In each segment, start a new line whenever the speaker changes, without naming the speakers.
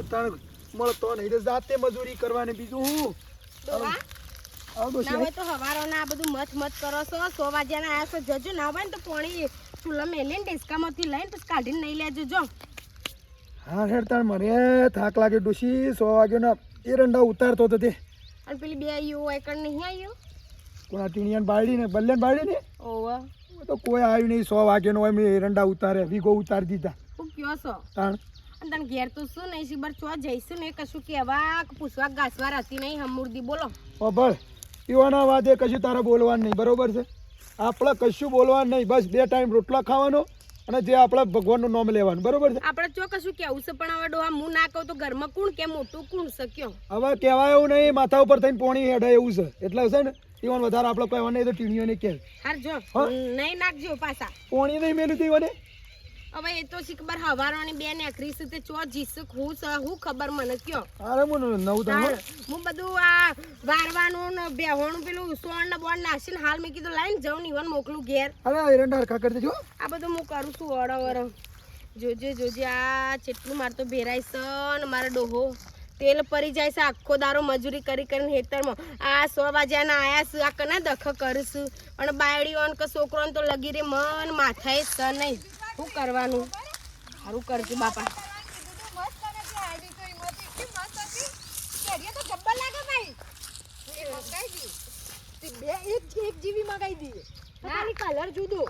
તાણ મળતો નહીં તો જાતે મજૂરી કરવાની બીજું હું
ડોહા ના હોય તો હવારોના આ બધું મત મત કરો છો 100 વાગ્યાના આયા છો જજો ના હોય ને તો પોણી ચૂલા મેલીને ડિસ્કામાંથી લઈને પછી કાઢીને નહીં લેજો જો
હા હેડ તાણ મને થાક લાગે ડોશી 100 વાગ્યાના એરંડા ઉતારતો હતો તે
અને પેલી બે આવ્યું એકડ નહીં આવ્યું
કોના ટીણિયાને બાળી ને બલ્લેને બાળી ને
ઓવા
તો કોઈ આવ્યું નહીં 100 વાગ્યાનો હોય મેં એરંડા ઉતારે વીઘો ઉતારી દીધા
હું કયો છો
તાણ
અને તને ઘેર તો શું નહીં શીબર ચો જઈશું ને કશું કહેવા પૂછવા ગાસવા રહેતી નહીં હમુરદી બોલો
ઓ ભળ પીવાના વાદે કશું તારે બોલવાનું નહીં બરોબર છે આપણે કશું બોલવાનું નહીં બસ 2 ટાઈમ રોટલા ખાવાનો અને જે આપણે ભગવાનનું નામ લેવાનું બરોબર છે
આપણે ચો કશું કેવું છે પણ હવે ડોહા હું ના કહું તો ઘરમાં કોણ કે મોટું કોણ શક્યો
હવે કહેવાય એવું નહીં માથા ઉપર થઈને પોણી હેડે એવું છે એટલે છે ને ઈવન વધારે આપણે કહેવા નહીં તો ટીણીઓને કહે
હાર જો નહીં નાખજો પાછા
પોણી નહીં મેલું ઈવને
હવે એ તો શીખબર હવારોની બે નેકરી છે તે ચો જીસક હું છે હું ખબર મને કયો
અરે હું નવું તમે
હું બધું આ વારવાનું ને બેહોણું પેલું સોણ ને બોણ નાખીને હાલ મેં કીધું લાઈને જાઉં ને ઈવન મોકલું ઘેર
અરે એરંડા હરખા કરી દેજો
આ બધું હું કરું છું વડો જોજે જોજે આ જેટલું મારે તો ભેરાય છે ને મારો ડોહો તેલ પરી જાય છે આખો દારો મજૂરી કરી કરીને હેતરમાં આ 100 વાગ્યાના આયા છે આ કના દખ કરીશું અને બાયડીઓ કે છોકરોને તો લગી રે મન માથાએ સ નહીં શું કરવાનું સારું કરજો બાપા એક જીવી મગાઈ દઈએ કલર જુદો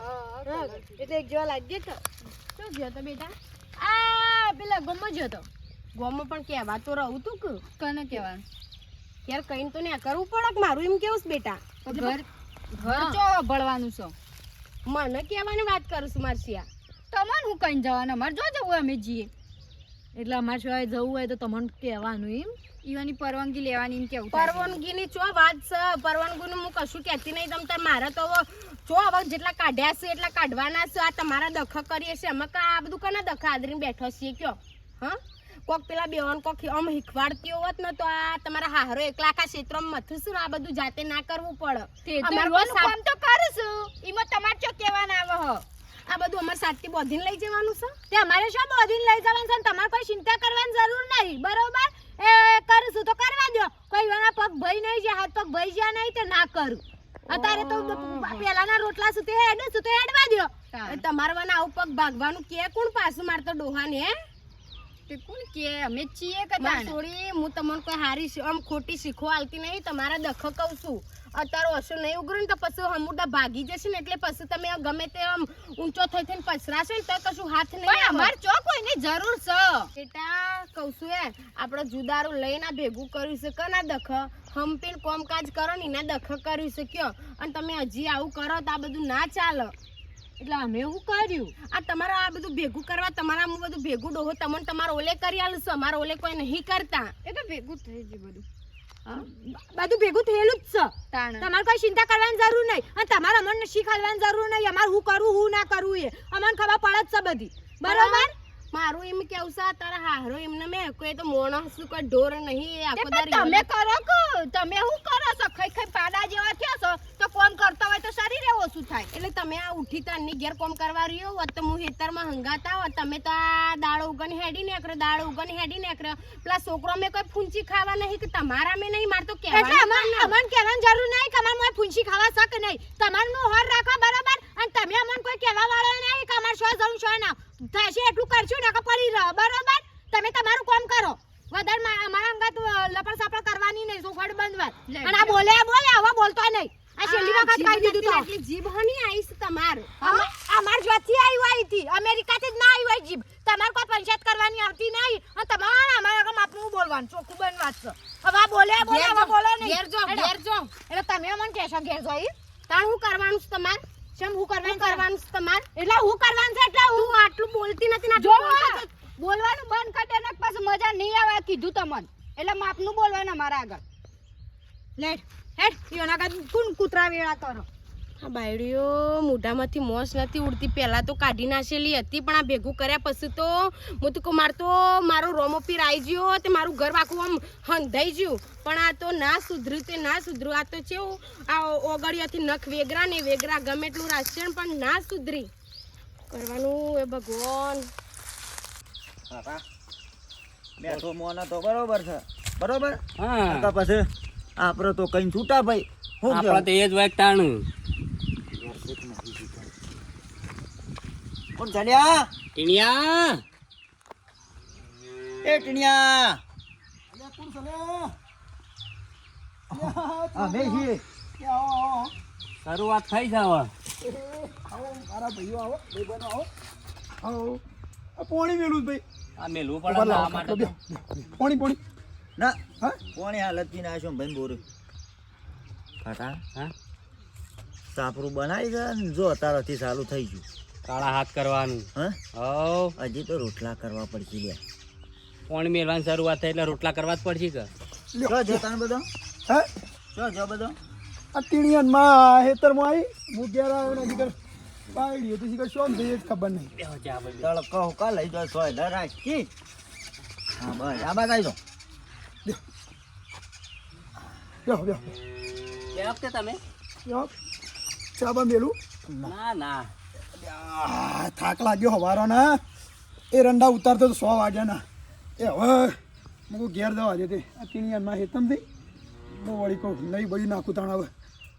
એટલે એક જેવા લાગીએ તો શું ગયો તો બેટા આ પેલા ગમો ગયો તો ગમો પણ કહેવા તો રહું તું કે કને કહેવાનું યાર કઈ તો ને કરવું પડે કે મારું એમ કેવું છે બેટા ઘર ચો ભળવાનું છે મને કહેવાની વાત કરું છું મારસિયા તમને હું કઈ જવાનું અમારે જો જવું અમે જઈએ એટલે અમારે સિવાય જવું હોય તો તમને કહેવાનું એમ ઈવાની પરવાનગી લેવાની એમ કેવું પરવાનગીની ચો વાત છે પરવાનગીનું હું કશું કહેતી નહીં તમ તાર મારે તો જો હવે જેટલા કાઢ્યા છે એટલા કાઢવાના છે આ તમારા દખ કરીએ છે અમે આ બધું કના દખ આદરીને બેઠો છીએ કયો હા કોક પેલા બેવાન કોક આમ શીખવાડતી હોત ને તો આ તમારા હારો એકલા આખા ક્ષેત્રમાં મથું છું આ બધું જાતે ના કરવું પડે અમારું કામ તો કરું છું એમાં તમારે ચો કહેવાના આવે હ આ બધું અમારે સાથી બોધીને લઈ જવાનું છે તે અમારે શું બોધીને લઈ જવાનું છે તમારે કોઈ ચિંતા કરવાની જરૂર નહીં બરોબર એ કરશું તો કરવા દો કોઈ વાના પગ ભઈ નહીં છે હાથ પગ ભઈ જ્યા નહીં તે ના કરું અત્યારે તો પેલાના રોટલા સુતે હેડું સુતે હેડવા દો તમારે વાના આવું પગ ભાગવાનું કે કોણ પાછું મારતો ડોહાને હે તે કોણ કે અમે છીએ કે થોડી હું તમને કોઈ હારી આમ ખોટી શીખવા આલતી નહીં તમારા દખ કહું છું અત્યારે ઓછો નહીં ઉગરું ને તો પછી હમુડા ભાગી જશે ને એટલે પછી તમે ગમે તે આમ ઊંચો થઈ થઈને પછરાશો ને તો કશું હાથ નહીં અમારે ચો કોઈની જરૂર છે બેટા કહું છું એ આપણે જુદારું લઈને ભેગું કર્યું છે કના દખ હમ્પીને કોમકાજ કરો ને એના દખ કર્યું છે કયો અને તમે હજી આવું કરો તો આ બધું ના ચાલે એટલે અમે એવું કર્યું આ તમારા આ બધું ભેગું કરવા તમારા હું બધું ભેગું ડોહો તમને તમારે ઓલે કરી આલું છે અમારે ઓલે કોઈ નહીં કરતા એ તો ભેગું થઈ ગયું બધું ભેગું થયેલું જ છે તમારે કોઈ ચિંતા કરવાની જરૂર નહીં અને તમારે અમને શીખવાડવાની જરૂર નહીં અમારે હું કરું હું ના કરવું એ અમને ખબર પડે જ છે બધી બરોબર મારું એમ કેવું છે તારા હારો એમને મેં કોઈ તો મોણસ કોઈ ઢોર નહીં આખો દારી તમે કરો કે તમે શું કરો છો ખાઈ ખાઈ પાડા જેવા થયા છો તો કોમ કરતા હોય તો શરીરે ઓછું થાય એટલે તમે આ ઉઠી તારની ઘેર કોમ કરવા રહ્યો હોત તો હું હેતરમાં હંગાતા હોત તમે તો આ દાડો ઉગન હેડી નેકરે પેલા છોકરો મેં કોઈ ફૂંચી ખાવા નહીં કે તમારા મેં નહીં મારતો કહેવાનું અમને કહેવાની જરૂર નહીં કે અમારે ફૂંચી ખાવા શક નહીં તમારનું હોર રાખો બરાબર અને તમે અમને કોઈ કહેવા વાળો નહીં કે અમારે શું જવું શું ના થશે એટલું કરશું ને પડી રહો બરોબર તમે તમારું કામ કરો વધારે અમારા અંગત લપડ સાપડ કરવાની નહીં સોફાડ બંધવા અને આ બોલે હવે બોલતો નહીં આ છેલ્લી વખત કહી દીધું તો એટલી જીભ હની આઈસ તમાર અમાર જ્યાંથી આવી હતી અમેરિકાથી જ ના આવી હોય જીભ તમાર કોઈ પંચાયત કરવાની આવતી નહીં અને તમારે અમારા આગળ આપનું બોલવાનું ચોખ્ખું બનવા છે હવે બોલે હવે બોલે નહીં ઘેર જો એટલે તમે અમને કહેશો ઘેર જો તાણ હું કરવાનું છે તમાર ચમ હું કરવાનું છે તમાર એટલે હું કરવાનું છે એટલે હું આટલું બોલતી નથી ના બોલવાનું બંધ કરી દે ને પાછું મજા નહીં આવે કીધું તમને એટલે માપનું બોલવાનું અમારા આગળ લેટ હેડ ઈઓના કા કોણ કૂતરા વેળા કરો આ બાયડીઓ મોઢામાંથી મોસ નથી ઉડતી પહેલા તો કાઢી નાખેલી હતી પણ આ ભેગું કર્યા પછી તો હું તો મારો રોમો પીર આવી ગયો તે મારું ઘર આખું આમ હંધાઈ ગયું પણ આ તો ના સુધર્યું તે ના સુધર્યું આ તો કેવું આ ઓગળિયાથી નખ વેગરા ને વેગરા ગમે એટલું રાશન પણ ના સુધરી કરવાનું એ ભગવાન
બેઠો મોનો તો બરોબર છે બરોબર
હા
તો પછી આપણે તો કઈ છૂટા ભાઈ શું
આપડે તો એ જ વાગ તાણું
કોણ ચાલ્યા
ટીણિયા
એ ટીણિયા અમે છીએ
શરૂઆત થઈ જાવ
આવો મારા ભાઈઓ આવો ભાઈબંધો આવો આવો આ પોણી મેલું ભાઈ
આ મેલું
ઉભા
પડે
લાવો,
આ માટે
બે. પોણી પોણી
ના
હા
કોણી હાલત પીને આવ્યો ભાઈ બોર ખાટા
હા
સાપરું બનાવી છે ને જો અત્યારથી ચાલુ થઈ ગયું
કાળા હાથ કરવાનું
હા
હવ
હજી તો રોટલા કરવા પડશે લે
પોણી મેલવાની શરૂઆત થઈ એટલે રોટલા કરવા જ પડશે કે
જો જો તને બધો
હા
જો બધો
આ ટીણીયનમાં હેતરમાં આવી હું ઘેર આવ્યો ને હજી બાયડી હતી શીખર શું થઈ એ જ ખબર નહીં
બેહો ચા ભાઈ
ચાલો કહો કા લઈ જાઓ સોય દર રાખી હા બસ આ બાદ આવી જાઓ
બેહો બેહો
બે વખતે તમે
બેહો ચાબા મેલું
ના ના
થાક લાગ્યો હવારો ના એ રંડા ઉતારતો તો 100 વાગ્યા ના એ હવે હું ઘેર જવા દે તે આ ટીણીયનમાં હેતમથી હું વળી કહું નહીં બળી નાખું તાણ હવે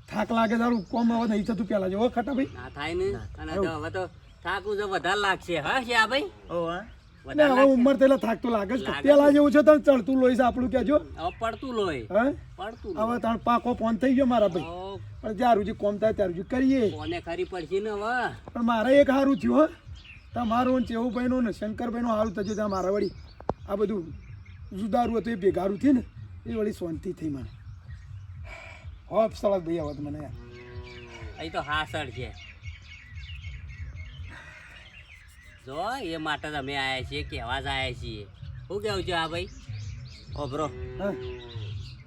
થાક લાગે તારું કોમ હવે નહીં થતું પહેલાં જેવો ખટા ભાઈ
ના થાય ને અને તો હવે તો થાકું તો વધારે લાગશે હા શ્યા ભાઈ
ઓ હા
ને
વધારે
હવે
લાગશે
ઉંમર થયેલા થાક તો લાગે જ
લાગે
પેલા જેવું છે તને ચડતું લોહીશ આપણું કહેજો
હવે પડતું લોય
હે
પડતું
હવે તાણ પાકો ફોન થઈ ગયો મારા ભાઈ પણ જ્યાં સુધી કોમ થાય ત્યાં સુધી કરીએ
કોને ખરી પડશે ને હવે
પણ મારે એક સારું થયું હો તમારું ને ચેવુભાઈનું ને શંકરભાઈનું સારું થયું ત્યાં મારા વળી આ બધું જુદારું હતું એ ભેગારું થયું ને એ વળી શાંતિ થઈ મને હોપ સળગ ભાઈ આવત મને યાર
અહીં તો હાસડ છે જો એ માટે જ અમે આયા છીએ કહેવા જ આયા છીએ શું કેવું છે આ ભાઈ
ઓબરો
હા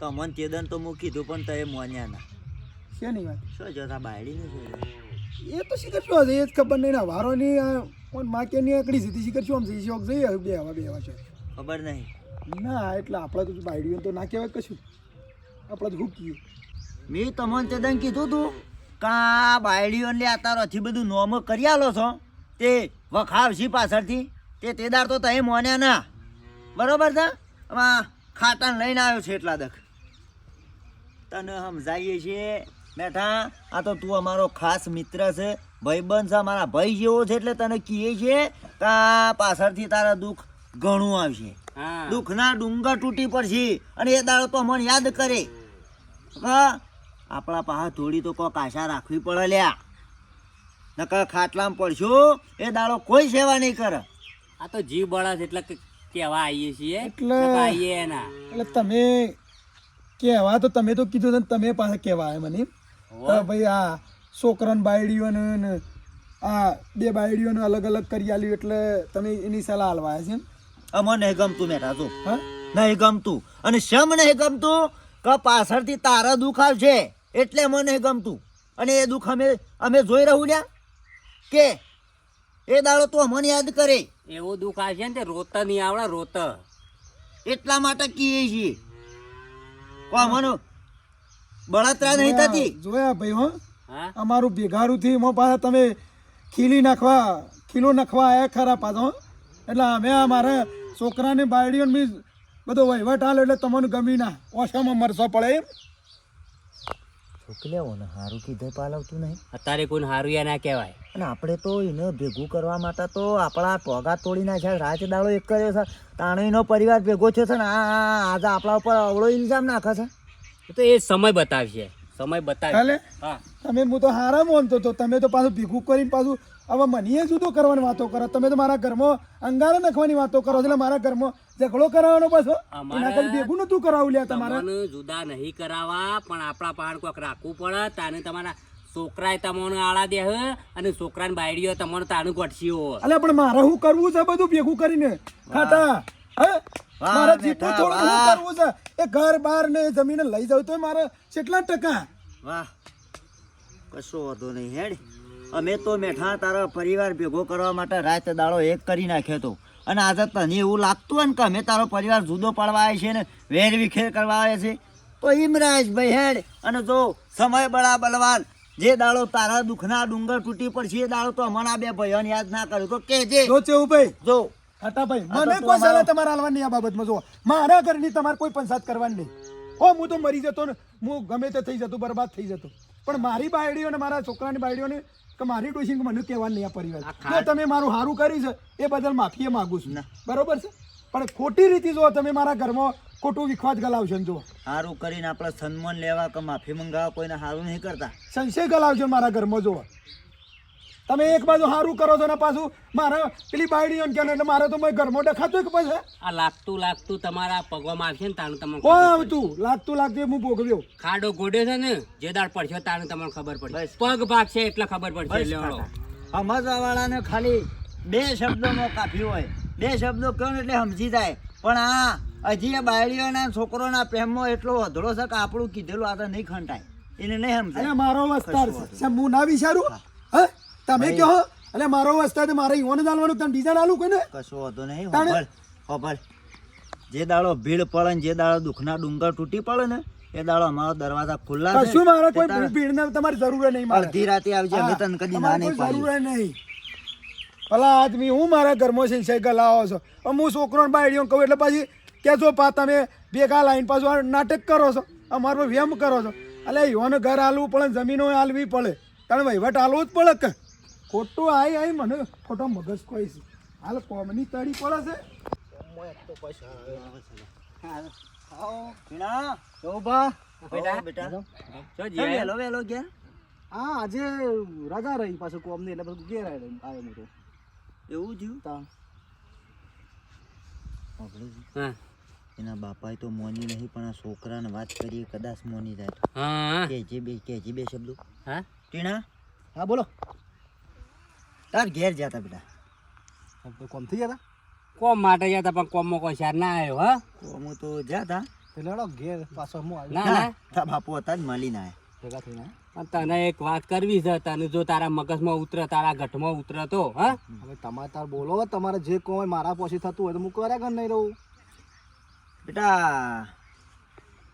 તમને ચેદન તો મૂકી કીધું પણ તે મોન્યા ના
છે નહીં વાત
શું જોતા બાયડી ને
એ તો શીખર શું હશે એ જ ખબર નહીં ને વારોની માં કે ની એકડી સીધી શીખર શું આમ છે શોખ જઈએ બે હવા છે
ખબર નહીં
ના એટલે આપણે તો બાયડીઓ તો ના કહેવાય કશું આપણે તો શું કહીએ
મેં તમને ચેદન કીધું તું કા બાયડીઓ લે તારોથી બધું નોમ કરી આલો છો તે વખાવશી પાછળથી તે દાર તો તય મોન્યા ના બરોબર છે આમાં ખાટાને લઈને આવ્યો છે એટલા દખ તને સમજાવીએ છીએ બેઠા આ તો તું અમારો ખાસ મિત્ર છે ભાઈબંધ છે મારા ભાઈ જેવો છે એટલે તને કહીએ છીએ કા પાછળથી તારા દુઃખ ઘણું આવશે
હા
દુઃખના ડુંગર તૂટી પડશે અને એ દાડો તો મને યાદ કરે હા આપણા પાસે થોડી તો કોક આશા રાખવી પડે લ્યા નકર ખાટલામાં પડશું એ દાડો કોઈ સેવા નહીં કરે
આ તો જીવ બળા છે એટલે કહેવા આવીએ છીએ
એટલે-
નકર આવીએ એના
એટલે તમે કહેવા તો તમે તો કીધું ને તમે પાસે કહેવા આવે મને તો ભાઈ આ છોકરાને બાયડીઓને ને આ બે બાયડીઓને અલગ અલગ કરી આલ્યું એટલે તમે એની સલાહ હાલવા આવ્યા છે એમ?
અમને નહીં ગમતું મેઠા તું
હા
નહીં ગમતું અને શમ નહીં ગમતું કે પાછળથી તારા દુઃખ આવશે એટલે મને નહીં ગમતું અને એ દુઃખ અમે જોઈ રહું લ્યા કે એ દાડો તો અમને યાદ કરે
એવું દુઃખ આવશે ને તે રોત નહીં આવડે રોત
એટલા માટે કહીએ છીએ મને બળતરા નહીં થતી
જોયા ભાઈ હો
હા
અમારું ભેગારું થી એમાં પાછા તમે ખીલો નાખવા આયા ખરા પાછો હો. એટલે અમે અમારા છોકરાને બાયડીઓને બી બધો વહીવટ હાલ એટલે તમને ગમી ના ઓછામાં મરસો પડે એમ
છોકલેવો ને સારું કીધે પાલવતું નહીં
અત્યારે કોઈ હારું યા ના કહેવાય
અને આપણે તો એને ભેગું કરવા માટે તો આપણા ટોગા તોડી નાખ્યા રાત દાડો એક કર્યો છે તાણીનો પરિવાર ભેગો થયો છે ને આજે આપણા ઉપર અવળો ઇલ્ઝામ નાખે છે
એ તો એ સમય બતાવશે સમય બતાવશે
ચાલે
હા
તમે હું તો હારા માનતો તો તમે તો પાછું ભેગું કરીને પાછું હવે મને જુદો કરવાની વાતો કરો તમે તો મારા ઘરમાં અંગારે નાખવાની વાતો કરો એટલે મારા ઘરમાં ઝઘડો કરાવવાનો પાછો એના કઈ ભેગું નતું કરાવું લ્યા તમારે
તમને જુદા નહીં કરાવવા પણ આપણા પહાડ કોઈક રાખવું પડે તાને તમારા છોકરાએ તમને આળા દે હે અને છોકરાને બાયડીઓ તમને તાનું ગોઠસી હોય
અલે પણ મારે શું કરવું છે બધું ભેગું કરીને ખાટા હે
વાહ,
મારે
બેટા,
જીતવું થોડું શું
વાહ.
કરવું છે એ ઘર બાર ને એ જમીને લઈ જાવ તો મારે કેટલા ટકા
વાહ કશો વાંધો નહીં હેડ અમે તો મેઠા તારા પરિવાર ભેગો કરવા માટે રાત દાડો એક કરી નાખ્યો તો અને આજે તને એવું લાગતું હોય ને કે અમે તારો પરિવાર જુદો પાડવા આવે છે ને વેર વિખેર કરવા આવે છે તો ઈમરાજ ભાઈ હેડ અને જો સમય બળા બલવાન જે દાડો તારા દુઃખના ડુંગર તૂટી પડશે એ દાડો તો અમારા બે ભાઈઓને યાદ ના કર્યું તો કેજે
જો ચેવું ભાઈ
જો
હતા ભાઈ
આ તો
મને
તું
કોઈ સલાહ
અમારો-
તમારે હાલવાની નહીં આ બાબતમાં જો મારા ઘરની તમારે કોઈ પંચાયત કરવાની નહીં ઓ હું તો મરી જતો ને હું ગમે તે થઈ જતો બરબાદ થઈ જતો પણ મારી બાયડીઓ ને મારા છોકરાની બાયડીઓને કે મારી ડોશી મને કહેવાનું નહીં આ પરિવાર જો તમે મારું સારું કર્યું છે એ બદલ માફી માંગુ છું
ના.
બરોબર છે પણ ખોટી રીતે જો તમે મારા ઘરમાં ખોટું વિખવાદ ગલાવશો ને જો
સારું કરીને આપણે સન્માન લેવા કે માફી મંગાવવા કોઈને સારું નહીં કરતા.
સંશય ગલાવશો ને મારા ઘરમાં જો તમે એક બાજુ સારું કરો છો ને પાછું મારા પેલી બાયડીઓ ને કહે એટલે મારે તો મેં ઘરમાં દેખાતું કે પછી
આ લાગતું તમારા પગવામાં આવશે ને તાનું તમને
કોણ
ખબર
આવતું લાગતું હું ભોગવ્યો
ખાડો ગોડ્યો છે ને જે દાળ પડશે તાનું તમને ખબર પડશે પગ ભાગશે એટલે ખબર પડશે લેવડો
સમજવાવાળાને ખાલી 2 શબ્દોનો કાફી હોય 2 શબ્દો કહો ને એટલે સમજી જાય પણ આ હજી આ બાયડીઓના છોકરોના પ્રેમમાં એટલો વધડો છે કે આપણું કીધેલું આ તો નહીં ખંટાય એને નહીં
અને
સમજાય.
મારો વસ્તાર છે સાહેબ, હું ના વિચારું હે તમે કહો એટલે મારો વસ્તાર છે મારે ઈવોને ચાલવાનું તમે બીજા ચાલુ કોઈને
કશો વાંધો નહીં.
તાણે?
હોભળ જે દાડો ભીડ પડે ને જે દાડો દુઃખના ડુંગર તૂટી પડે ને એ દાડો અમારો દરવાજા ખુલ્લા છે.
કશું મારે કોઈ
તે તારે
ભીડને તમારી જરૂર નહીં મારે
અડધી રાતે આવજે અમે તને કદી ના
તમારે
નહીં
કોઈ
પાડી.
જરૂર નહીં ભલા આદમી હું મારા ઘરમાં સંશય ગલાવો છો હવે હું છોકરોને બાયડીઓ કહું એટલે પછી કેજો પા તમે ભેગા લાઈન પાછું આ નાટક કરો છો અમારો વ્યમ કરો છો એટલે યોને ઘર હાલવું પડે જમીનો હાલવી પડે તમે વહીવટ હાલવું જ પડે કે ખોટું આઈ મને ખોટો મગજ કોઈ છે હાલ કોમની તળી પડે
ભીણા, બેટા, બેટા.
જો
કેમ
જે
વહેલો વહેલો ઘેર?
હા આજે રજા રહી પાછું કોમ નહીં એટલે બધું ઘેર આવ્યો હું તો
એવું થયું?
તાણ.
સાંભળ્યું છે?
હા
એના બાપાએ તો મોની નહીં પણ આ છોકરાને વાત કરીએ કદાચ મોની જાય તો.
હા
કહેજે બે શબ્દો.
હા
ટીણા,
હા બોલો
તાર ઘેર જતા બેટા.
તો કોમ થઈ ગયા
કોમ માટે જતા પણ કોમમાં કોઈ શાર ના આવ્યો હા
હું તો જતા
એટલે હેડો ઘેર પાછો હું આવ્યો
ના ના
તાર બાપુ હતા જ મળી ના
ભેગા થઈને
પણ તને એક વાત કરવી છે તને જો તારા મગજમાં ઉતરે તારા ગઠમાં ઉતરે તો હા
હવે તમારે તાર બોલો તમારે જે કહો હોય મારા પછી થતું હોય તો હું કર્યા કર નહીં રહું
બેટા.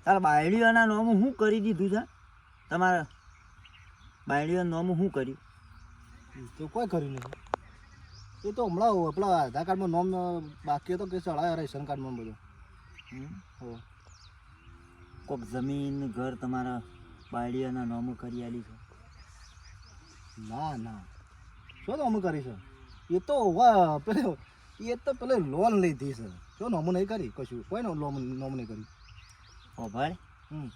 તારા બાયડીઓના નોમ શું કરી દીધું છે તમારા બાયડીઓના નોમ શું કર્યું?
તો કોઈ કર્યું નહીં એ તો હમણાં પેલા આધાર કાર્ડમાં નોમ બાકી હતો કે ચડાયો રેશન કાર્ડમાં બધું હો
કોક જમીન ઘર તમારા બાયડીઓના નોમ કરી આલી છે?
ના ના શું તો અમે કરી છે એ તો પેલે લોન લીધી છે શું નોમ નહીં કરી કશું કોઈ નોમ નહીં કરી
ઓ ભાઈ,
હમ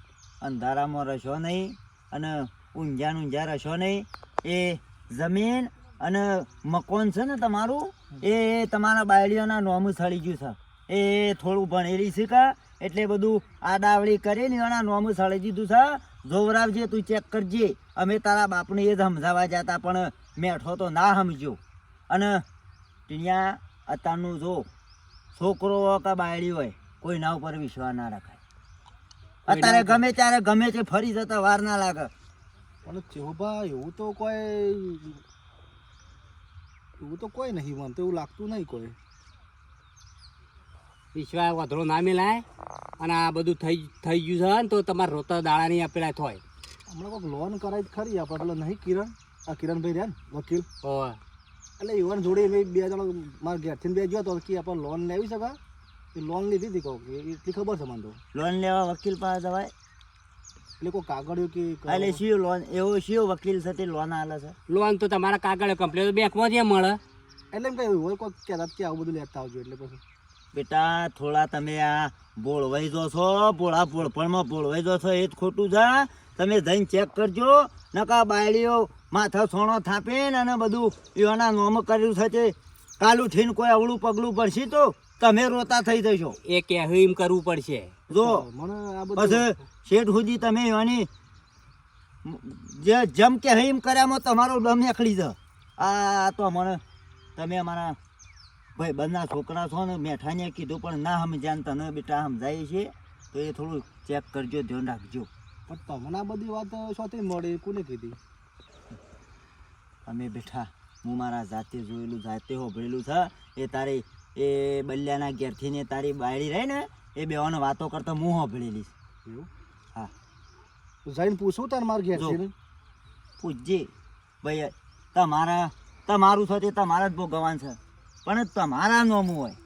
અંધારામાં રહેશો નહીં અને ઊંઝા રહેશો નહીં. એ જમીન અને મકાન છે ને તમારું એ તમારા બાયડીઓના નોમ સળી ગયું છે. એ થોડું ભણેલી છે કે એટલે બધું આડાવડી કરીને એના નોમ સળી દીધું છે. જોવરાવજે, તું ચેક કરજે. અમે તારા બાપને એ જ સમજાવવા જતા પણ મેઠો તો ના સમજ્યો. અને ટીણિયા અત્યારનું જો છોકરો હોય કે બાયડી હોય કોઈના ઉપર વિશ્વાસ ના રખાય. અત્યારે ગમે ત્યારે ગમે તે ફરી જતા વાર ના લાગે.
પણ ચેહુભા એવું તો કોઈ નહીં મને તો એવું લાગતું નહીં કોઈ
વિશ્વાસ વધરો ના મિલાય અને આ બધું થઈ ગયું છે ને તો તમારે રોતા દાડાની આપેલા થાય
હમણાં કોઈક લોન કરાવી જ ખરી આપણે પેલો નહીં કિરણભાઈ રહ્યા ને વકીલ
હોય
એટલે યુવાન જોડે મેં 2 જણા મારા ઘેરથી 2 ગયો તો કે આપણે લોન લેવી શકા એ લોન લીધી હતી કહું એટલી ખબર છે મને તો
લોન લેવા વકીલ પાસે જવાય
એટલે કોઈ કાગળિયો કે
એટલે શિયો લોન એવો શિયો વકીલ છે તે લોન આલે છે?
લોન તો તમારા કાગળ કમ્પ્લેટ બેંકમાં જ મળે
એટલે એમ કઈ હોય કોઈ કહેતા કે આવું બધું લેતા આવજો એટલે પછી
બેટા થોડા તમે આ બોળવાઈ જો છો, પોળા પોળપણમાં બોળવાઈ જો છો એ જ ખોટું છે. તમે જઈને ચેક કરજો. નકા બાયડીઓ માથા સોનો થાપીને અને બધું એના નોમ કર્યું છે તે કાલું થઈને કોઈ અવળું પગલું પડશે તો તમે રોતા થઈ જશો.
એ કહેવું એમ કરવું પડશે
જો
મને આ
પછી
બધું
શેઠ સુધી તમે એની જે જમ કે એમ કર્યામાં તમારો દમ નીકળી જાય. આ તો મને તમે અમારા ભાઈ બંધના છોકરા છો ને મેઠાને કીધું પણ ના સમજ્યા ને તને બેટા સમજાય છે તો એ થોડું ચેક કરજો, ધ્યાન રાખજો.
પણ તમને આ બધી વાત શોથી મળી કોને કીધી
અમે બેઠા હું મારા જાતે જોયેલું જાતે હોભળેલું છે. એ તારી એ બલ્યાના ઘેરથી ને તારી બાયડી રહી ને એ બેવાનો વાતો કરતા હું હોભળેલી છે.
એવું
હા
તો જઈને પૂછું તાર મારા ઘેરથી
પૂછજે ભાઈ. તમારું છે તે તમારા જ ભોગવવાનું છે. પણ તમારા નોમું હોય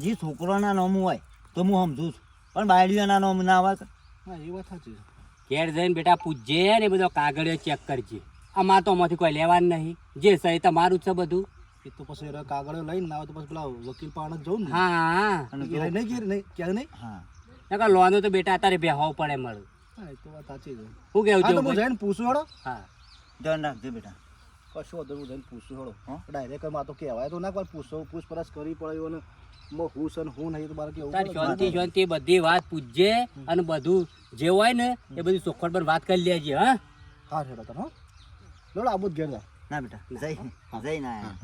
જે છોકરોના નોમું હોય તો હું સમજુ છું, પણ બાયડીઓના નોમ ના હોય તો
હા એ વાત સાચી છે.
ઘેર જઈને બેટા પૂછજે ને એ બધો કાગળિયો ચેક કરજે. અમાર તો આમાંથી કોઈ લેવાનું નહીં, જે સહી તમારું જ છે બધું.
એ તો પછી એ કાગળો લઈને ના આવે તો પછી પેલા વકીલ પાસે જ જવું ને.
હા
અને
ઘેર નહીં ઘેર નહીં ક્યારે નહીં.
હા
નકર લોનું તો બેટા અત્યારે બેહવું પડે મળું.
હા એ તો વાત સાચી છે.
શું કેવું
હા તો
છે
હું જઈને પૂછું હળો.
હા
ધ્યાન રાખજો બેટા.
કશું વાંધો નહીં, હું જઈને પૂછું હળો.
હા.
ડાયરેક્ટ માં તો કહેવાય તો ના કોઈ પૂછપરછ કરવી પડે અને હું છે ને હું નહીં તો મારે કેવું
તાર
પડે.
શાંતિ શાંતિ બધી વાત પૂછજે અને બધું જે હોય ને એ બધી ચોખવટ પર વાત કરી લેજે. હા
હા હેડો તને હો લોડો આબુ જ ઘેર જા.
ના બેટા જઈ ના આયા.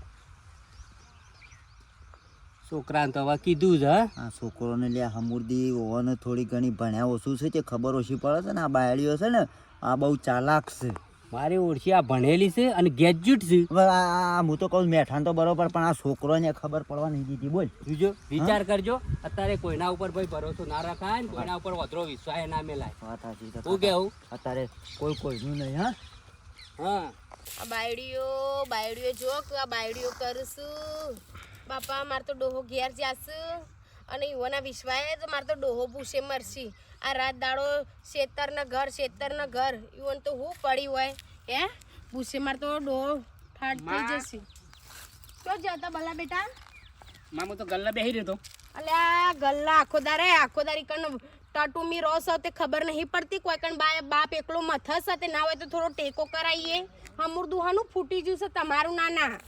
છોકરાને તો હવે કીધું છે. હા
આ છોકરોને લે હમુરદી ઓને થોડી ઘણી ભણ્યા ઓછું છે તે ખબર ઓછી પડે છે ને. આ બાયડીઓ છે ને આ બહુ ચાલાક છે.
મારી ઓળખી આ ભણેલી છે અને ગ્રેજ્યુએટ છે.
હવે આ હું તો કહું મેઠાણ તો બરોબર, પણ આ છોકરોને ખબર પડવા નહીં દીધી. બોલ
જોજો વિચાર કરજો. અત્યારે કોઈના ઉપર ભાઈ ભરોસો ના રખાય ને કોઈના ઉપર વધરો વિશ્વાસ ના મેલાય.
વાત સાચી છે.
શું કેવું?
અત્યારે કોઈનું નહીં. હા
હા
આ બાયડીઓ જો કે આ બાયડીઓ કરશું બાપા. મારે તો ડોહો ઘેર જાશે અને યુવાના વિશ્વાએ તો મારે તો ડોહો પૂછે મરશી. આ રાત દાડો શેતરના ઘર યુવન તો હું પડી હોય હે પૂછે. મારે તો ડોહો ઠાટ થઈ જશે. તો જતા ભલા બેટા
મામો તો ગલ્લા બેહી રહ્યો તો.
અલ્યા ગલ્લા આખો દારી કણ ટટુમી રોસ તે ખબર નહીં પડતી. કોઈ કણ બાપ એકલો મથસ તે ના હોય તો થોડો ટેકો કરાવીએ. હમુર દુહાનું ફૂટી જ્યું છે તમારું નાના.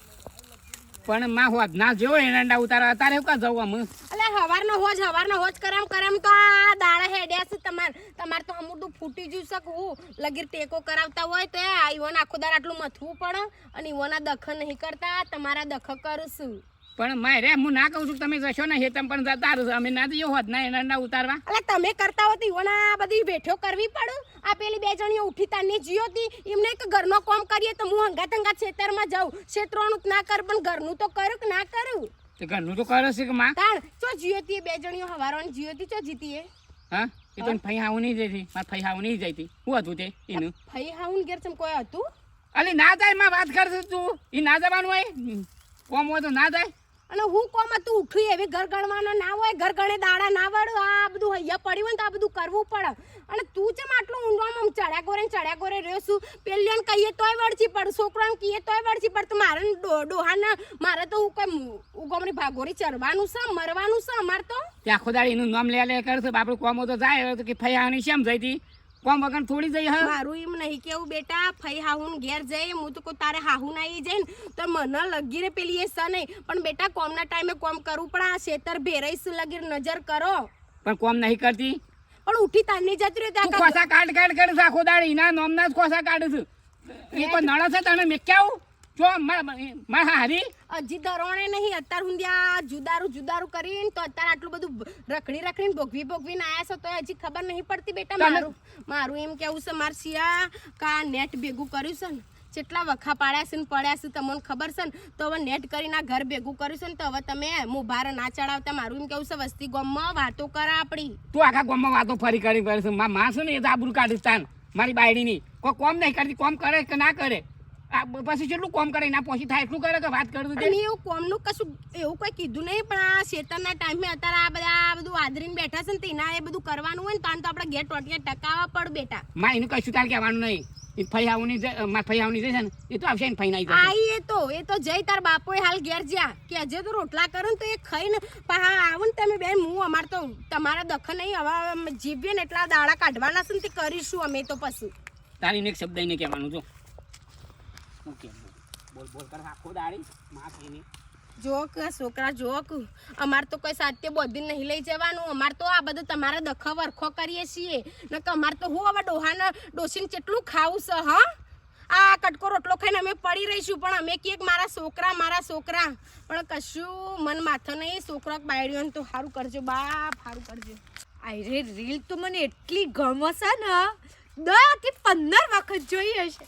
પણ માં હોત ના જેવો એરંડા ઉતારા અત્યારે હું કા જવું આમ.
અલે હવારનો હોજ કરમ તો આ દાડા હેડ્યા છે તમાર તો હમુરદું ફૂટી જ્યું છે. હું લગીર ટેકો કરાવતા હોય તો ઈવન આખો દાર આટલું મથવું પડે અને ઈવોના દખ નહીં કરતા તમારા દખ કરું છું.
પણ મારે હું ના કહું છું તમે જશો ને હેતમ પણ જતા રહો. અમે ના જઈએ હોત ના એરંડા ઉતારવા.
અલે તમે કરતા હો તો ઈવોના બધી વેઠો કરવી પડે. આ પેલી બે જણીઓ ઉઠી તાની જીઓ તી એમને એક ઘરનો કામ કરીએ તો હું હંગાત ખેતરમાં જાઉં. ક્ષેત્રોનું ના કર પણ ઘરનું તો કરું કે ના કરું.
તે ઘરનું તો કરે છે કે માં.
તાણ ચો જીઓ તી બે જણીઓ હવારોની જીઓ તી ચો જીતી એ
હા એ તો ફઈ હાવું નહીં જતી. મારે ફઈ હાવું નહીં જતી. શું હતું તે એનું?
ફઈ હાઉન ઘેર ચમ કોઈ હતું?
અલી ના જાય માં વાત કરશે તું. એ ના જવાનું હોય કોમ હોય તો ના જાય.
અને હું કોમ તું ઉઠી એવી ઘર ગણવાનો ના હોય. ઘર ગણે દાડા ના વળું. આ બધું હૈયા પડ્યું હોય ને તો આ બધું કરવું પડે. અને તું જેમ આટલું ઊંડવામાં ચડ્યા ગોરે રહ્યો છું. પેલીને કહીએ તોય વળચી પડ, છોકરાને કહીએ તોય વળચી પડ. તો મારે ડોહાને મારે તો હું કઈ ઉગમણી ભાગોરી ચરવાનું છે મરવાનું છે અમારે તો.
ત્યાં આખો દાડી એનું નામ લે કરશે. બાપડું કોમ તો જાય તો કે ફઈ હાવાની શેમ જઈતી. કોમ વગર થોડી જઈ હા.
મારું એમ નહીં કેવું બેટા. ફઈ હાહુન ઘેર જઈ હું તો કોઈ તારે હાહુ ના આવી જાય ને તો મને લગી રે પેલી એ સ નહીં. પણ બેટા કોમના ટાઈમે કોમ કરવું પડે. આ ખેતર ભેરાઈશ લગીર નજર કરો.
પણ કોમ નહીં કરતી.
પણ ઉઠી તાની જતી રહ્યો
તું ખોસા કાઢ છે આખો દાડી. ના નોમના જ ખોસા કાઢ છે. એ કોઈ નળ છે તને મેં ક્યાં જો માર હારી
હજી દરોણે નહીં. અત્યાર હુંદ્યા જુદારું કરીને તો અત્યારે આટલું બધું રખડીને ભોગવીને આયા છો તો હજી ખબર નહીં પડતી બેટા. મારું એમ કેવું છે માર સિયા કા નેટ ભેગું કર્યું છે ને જેટલા વખા પાડ્યા છે ને પડ્યા છે તમને ખબર છે ને. તો હવે નેટ કરીને આ ઘર ભેગું કર્યું છે ને તો હવે તમે મુભાર ના ચડાવતા. મારું એમ કેવું છે વસ્તી ગામમાં વાતો કરા આપણી.
તું આખા ગામમાં વાતો ફરી કરી છે. માં છે ને એ તો આબરૂ કાઢીશ તાન મારી બાયડીની. કોઈ કોમ નહીં કરતી. કોમ કરે કે ના કરે આ પછી કેટલું કોમ કરે ના પોસી થાય એટલું કરે કે વાત કરું
અને એવું કોમનું કશું એવું કોઈ કીધું નહીં. પણ આ શેતરના ટાઈમે અત્યારે આ બધું આદરીને બેઠા છે ને તેના એ બધું કરવાનું હોય ને તાન તો આપણે ઘેર ટોટિયા ટકાવવા પડ બેટા.
માં એનું કશું તાર કહેવાનું નહીં. એ ફઈ આવની માર ફઈ આવની છે ને એ તો આવશે ને ફઈ નાઈ જાય.
આઈ એ તો જઈ તાર બાપોએ હાલ ઘેર જ્યાં કે હજે તો રોટલા કરો ને તો એ ખાઈને પા આવું ને તમે બેન હું અમાર તો તમારા દખ નહીં. હવે જીવીએ ને એટલા દાડા કાઢવાના છે ને તે કરીશું અમે તો પછી.
તારીને એક શબ્દ નહીં કહેવાનું જો. બોલ કર આખો દાડી માં કહીને
જોક છોકરા જોક. અમાર તો કોઈ સાત્ય બોધી નહીં લઈ જવાનું. અમાર તો આ બધું તમારા દખા વરખો કરીએ છીએ ને કે અમાર તો હું હવે ડોસીને કેટલું ખાવું છે. હા આ કટકો રોટલો ખાઈને અમે પડી રહીશું પણ અમે કીએ મારા છોકરા પણ કશું મન માથે નહીં. છોકરા બાયડીઓને તો સારું કરજો બાપ સારું કરજો.
આયરે રીલ તો મને એટલી ગમશે ને 10 કે 15 વખત જોઈ હશે.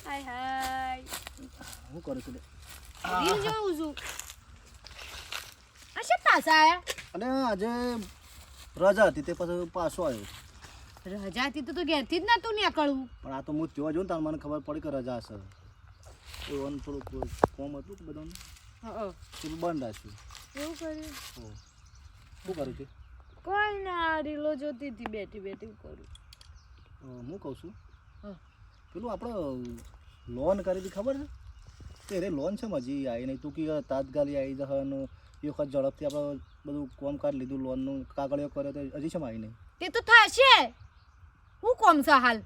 હાય
હું કરું છું
રીલ જોઉં છું. આ શું પાછા આયા?
અને આજે રજા હતી તે પછી પાછો આવ્યો.
રજા હતી તો ઘેરથી જ નતું નીકળવું.
પણ આ તો હું ત્યાં જોઉં ને તાર મને ખબર પડી કે રજા છે. એવાનું થોડુંક કોમ હતું કે બધાનું
હા
પેલું બંધ રાખ્યું.
એવું કર્યું
હો. શું કર્યું છે?
કોઈ ના રીલો જોતી હતી બેઠી બેઠી કરું
હું કહું છું
હા.
પેલું આપણે લોન કરી હતી ખબર છે? તે રે લોન છે હજી આવી નહીં. તું કે તાત્કાલિક આવી જશે અને એ વખત ઝડપથી આપણે બધું કોમ કાઢ લીધું લોનનું કાગળિયો કર્યો તો હજી છે આવી નહીં.
તે તો થશે હું કોમ છે હાલ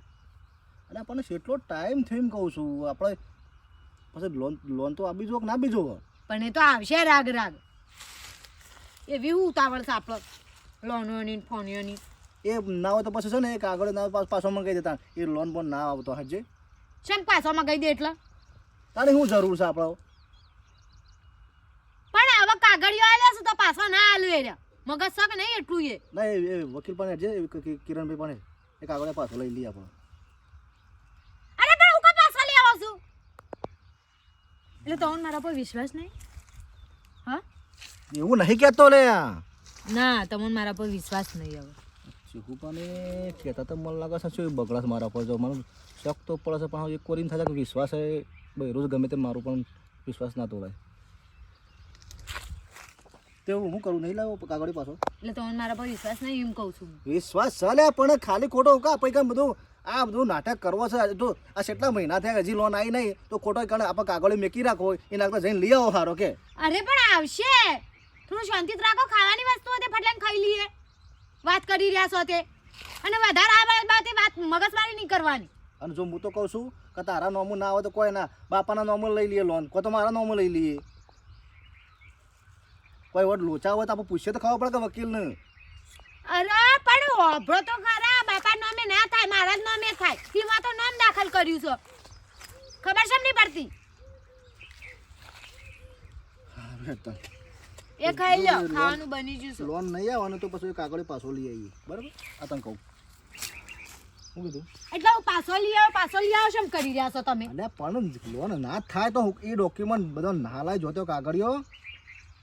અને આપણને કેટલો ટાઈમ થયો એમ કહું છું. આપણે પછી લોન તો આપી જો કે ના આપી જો.
પણ એ તો આવશે રાગ રાગ એવી હું ઉતાવળ છે આપણે લોનોની ફોનીઓની
એ ના હોય તો પછી છે ને એક આગળ ના પાછો મંગાવી દેતા એ લોન બોન ના આવતો હજે
શેમ પાછોમાં કહી દે એટલે
તારે શું જરૂર છે આપણે?
પણ હવે કાગળિયો આલ્યો છે તો પાછો ના આલ્યો એ રહ્યા મગજ શક નહીં એટલું એ
ના એ વકીલ પણ હજે કિરણભાઈ પણ એક આગળ પાછો લઈ લઈએ આપણે.
અરે પણ હું કા પાછો લઈ આવો છું એટલે તમને મારા પર વિશ્વાસ નહીં હા
એવું નહીં કહેતો લે.
ના તમને મારા પર વિશ્વાસ નહીં હવે
ચીકુપાને કહેતા તો મને લાગે છે શું બગડાશ મારા પર જો મને શોખ તો પડે છે પણ એક કોરીને થાય કે વિશ્વાસ છે ભાઈ રોજ ગમે તે મારું પણ વિશ્વાસ ના તોડાય. તે હું કરું નહીં લાવો કાગળી પાછો
એટલે તમને મારા પર વિશ્વાસ નહીં એમ કહું છું
વિશ્વાસ ચાલે પણ ખાલી ખોટો કા પૈકા બધું આ બધું નાટક કરવો છે. જો આ કેટલા મહિના થયા હજી લોન આવી નહીં તો ખોટો કારણ આપણે કાગળી મેકી રાખો એના આગળ જઈને લઈ આવો સારો કે.
અરે પણ આવશે થોડું શાંતિથી રાખો ખાવાની વસ્તુ હતી ફટલાઈને ખાઈ લઈએ વાત કરી રહ્યા છો તે અને વધારે આ બાબતે વાત મગજમારી નહીં કરવાની
અને જો હું તો કહું છું કે તારા નોમું ના આવે તો કોઈ ના બાપાના નોમું લઈ લઈએ લોન કોઈ તો મારા નોમું લઈ લઈએ. કોઈ વડ લોચા હોય તો આપણે પૂછીએ તો ખબર પડે કે વકીલને.
અરે પણ હોભળો તો ખરા બાપા નામે ના થાય મારા જ નામે થાય તેમાં તો નામ દાખલ કર્યું છે ખબર છે નહીં પડતી એ ખાઈ લો ખાવાનું બની ગયું છે
લોન નહીં આવવાનું તો પછી કાગળ પાછો લઈ આવીએ બરાબર. આ તને કહું શું કીધું
એટલે હું પાછો લઈ આવો શું કરી રહ્યા છો તમે
અને પણ લોન ના થાય તો એ ડોક્યુમેન્ટ બધો નાલાય જોતો કાગળિયો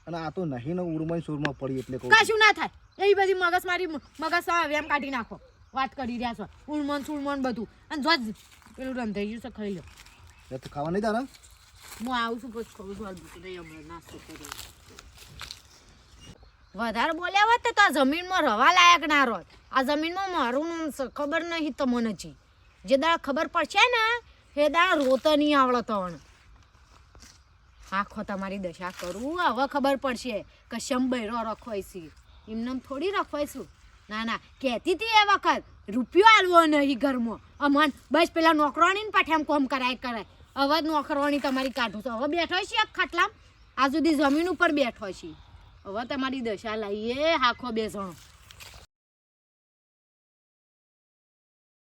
અને આ તો નહીં ને ઉર્મન સુરમાં પડી એટલે કહું
કશું ના થાય એ બધી મગજમારી મગજ એમ કાઢી નાખો વાત કરી રહ્યા છો ઉણમણ સુણમણ બધું અને જો જ પેલું રંધાઈ ગયું છે ખાઈ લો
એ તો ખાવા નહીં તારા
હું આવું છું પછી ખબર છું ભૂખ નહીં હમણાં નાસ્તો કરી વધારે બોલ્યા હોત તો આ જમીનમાં રવા લાયક ના રોત આ જમીનમાં મારું નામ છે ખબર નહીં તમને હજી જે દાળ ખબર પડશે ને એ દાળ રોતો નહીં આવડે તણ આખો તમારી દશા કરું હવે ખબર પડશે કે શંબૈરો રખવાય છે એમને થોડી રખવાઈશું ના ના કહેતી હતી એ વખત રૂપિયો આલવો નહીં ઘરમાં અમન બસ પેલા નોકરાણીને પાઠામ કોમ કરાય હવે જ નોકરવાણી તમારી કાઢું છું હવે બેઠો છે એક ખાટલામ આ સુધી જમીન ઉપર બેઠો છે હવે તમારી દશા લાવીએ આખો બે જણો